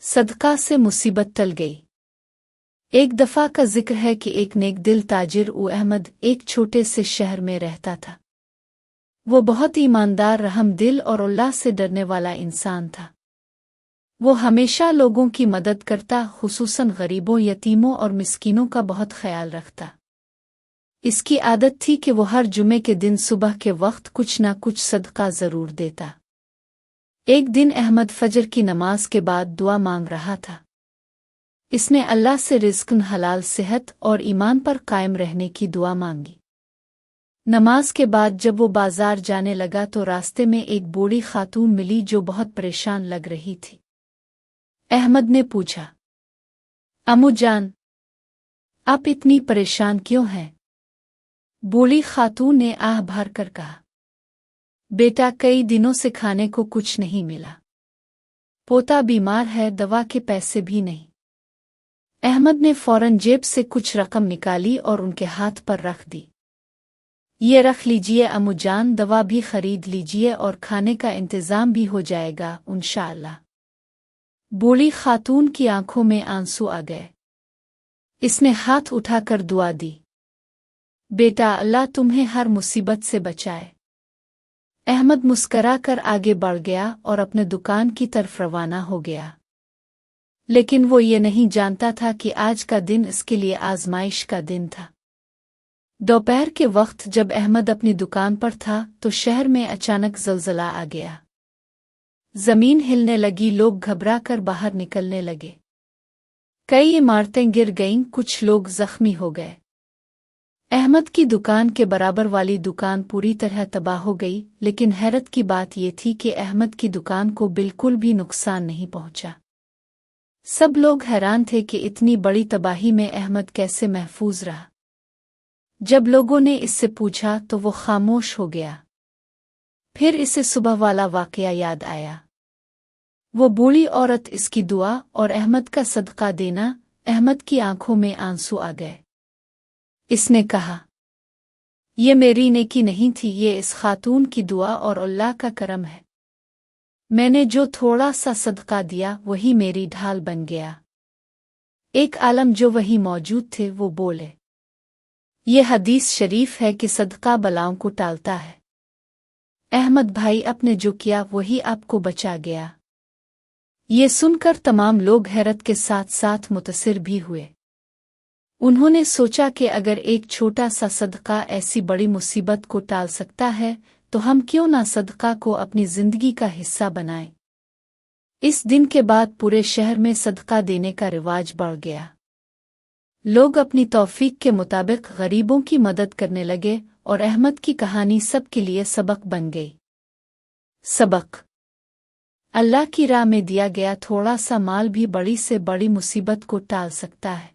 صدقہ سے مصیبت ٹل گئی۔ ایک دفعہ کا ذکر ہے کہ ایک نیک دل تاجر احمد ایک چھوٹے سے شہر میں رہتا تھا۔ وہ بہت ایماندار، رحم دل اور اللہ سے ڈرنے والا انسان تھا۔ وہ ہمیشہ لوگوں کی مدد کرتا، خصوصاً غریبوں، یتیموں اور مسکینوں کا بہت خیال رکھتا۔ اس کی عادت تھی کہ وہ ہر جمعے کے دن صبح کے وقت کچھ نہ کچھ صدقہ ضرور دیتا۔ ایک دن احمد فجر کی نماز کے بعد دعا مانگ رہا تھا۔ اس نے اللہ سے رزق، حلال، صحت اور ایمان پر قائم رہنے کی دعا مانگی۔ نماز کے بعد جب وہ بازار جانے لگا تو راستے میں ایک بوڑھی خاتون ملی جو بہت پریشان لگ رہی تھی۔ احمد نے پوچھا، امو جان، آپ اتنی پریشان کیوں ہیں؟ بوڑھی خاتون نے آہ بھر کر کہا، بیٹا، کئی دنوں سے کھانے کو کچھ نہیں ملا، پوتا بیمار ہے، دوا کے پیسے بھی نہیں۔ احمد نے فوراً جیب سے کچھ رقم نکالی اور ان کے ہاتھ پر رکھ دی۔ یہ رکھ لیجئے امو جان، دوا بھی خرید لیجئے اور کھانے کا انتظام بھی ہو جائے گا انشاءاللہ۔ بوڑھی خاتون کی آنکھوں میں آنسو آ گئے۔ اس نے ہاتھ اٹھا کر دعا دی، بیٹا، اللہ تمہیں ہر مصیبت سے بچائے۔ احمد مسکرا کر آگے بڑھ گیا اور اپنے دکان کی طرف روانہ ہو گیا۔ لیکن وہ یہ نہیں جانتا تھا کہ آج کا دن اس کے لیے آزمائش کا دن تھا۔ دوپہر کے وقت جب احمد اپنی دکان پر تھا تو شہر میں اچانک زلزلہ آ گیا۔ زمین ہلنے لگی، لوگ گھبرا کر باہر نکلنے لگے۔ کئی عمارتیں گر گئیں، کچھ لوگ زخمی ہو گئے۔ احمد کی دکان کے برابر والی دکان پوری طرح تباہ ہو گئی، لیکن حیرت کی بات یہ تھی کہ احمد کی دکان کو بالکل بھی نقصان نہیں پہنچا۔ سب لوگ حیران تھے کہ اتنی بڑی تباہی میں احمد کیسے محفوظ رہا۔ جب لوگوں نے اس سے پوچھا تو وہ خاموش ہو گیا۔ پھر اسے صبح والا واقعہ یاد آیا۔ وہ بوڑھی عورت، اس کی دعا اور احمد کا صدقہ دینا، احمد کی آنکھوں میں آنسو آ گئے۔ اس نے کہا، یہ میری نیکی نہیں تھی، یہ اس خاتون کی دعا اور اللہ کا کرم ہے۔ میں نے جو تھوڑا سا صدقہ دیا وہی میری ڈھال بن گیا۔ ایک عالم جو وہیں موجود تھے وہ بولے، یہ حدیث شریف ہے کہ صدقہ بلاؤں کو ٹالتا ہے۔ احمد بھائی، آپ نے جو کیا وہی آپ کو بچا گیا۔ یہ سن کر تمام لوگ حیرت کے ساتھ ساتھ متاثر بھی ہوئے۔ انہوں نے سوچا کہ اگر ایک چھوٹا سا صدقہ ایسی بڑی مصیبت کو ٹال سکتا ہے تو ہم کیوں نہ صدقہ کو اپنی زندگی کا حصہ بنائیں۔ اس دن کے بعد پورے شہر میں صدقہ دینے کا رواج بڑھ گیا۔ لوگ اپنی توفیق کے مطابق غریبوں کی مدد کرنے لگے اور احمد کی کہانی سب کے لیے سبق بن گئی۔ سبق: اللہ کی راہ میں دیا گیا تھوڑا سا مال بھی بڑی سے بڑی مصیبت کو ٹال سکتا ہے۔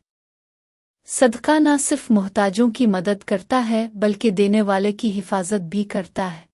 صدقہ نہ صرف محتاجوں کی مدد کرتا ہے بلکہ دینے والے کی حفاظت بھی کرتا ہے۔